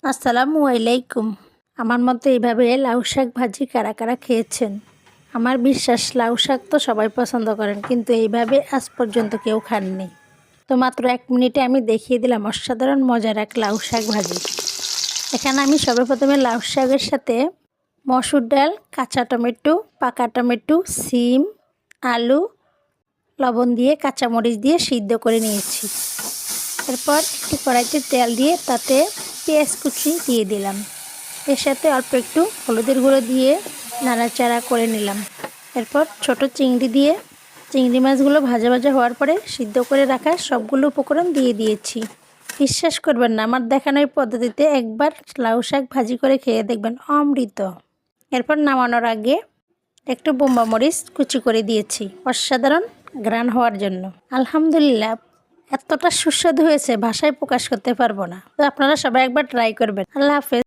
আসসালামু আলাইকুম। আমার মতো এইভাবে লাউ শাক ভাজি কারা কারা খেয়েছেন? আমার বিশ্বাস লাউ শাক তো সবাই পছন্দ করেন, কিন্তু এইভাবে আজ পর্যন্ত কেউ খাননি। তো মাত্র 1 মিনিটে আমি দেখিয়ে দিলাম অসাধারণ মজার এক লাউ শাক ভাজি। এখানে আমি সর্বপ্রথমে লাউ শাকের সাথে মসুর ডাল, কাঁচা টমেটো, পাকা টমেটো, সিম, আলু, লবণ দিয়ে কাঁচামরিচ দিয়ে সিদ্ধ করে নিয়েছি। এরপর একটি কড়াইতে তেল দিয়ে তাতে পেঁয়াজ কুচি দিয়ে দিলাম। এর সাথে অল্প একটু হলুদের গুঁড়ো দিয়ে নাড়াচাড়া করে নিলাম। এরপর ছোট চিংড়ি মাছগুলো ভাজা ভাজা হওয়ার পরে সিদ্ধ করে রাখা সবগুলো উপকরণ দিয়ে দিয়েছি। বিশ্বাস করবেন না, আমার দেখানো এই পদ্ধতিতে একবার লাউ শাক ভাজি করে খেয়ে দেখবেন, অমৃত। এরপর নামানোর আগে একটু বোম্বা মরিচ কুচি করে দিয়েছি অসাধারণ ঘ্রাণ হওয়ার জন্য। আলহামদুলিল্লাহ, এতটা সুস্বাদু হয়েছে ভাষায় প্রকাশ করতে পারবো না। তো আপনারা সবাই একবার ট্রাই করবেন। আল্লাহ হাফেজ।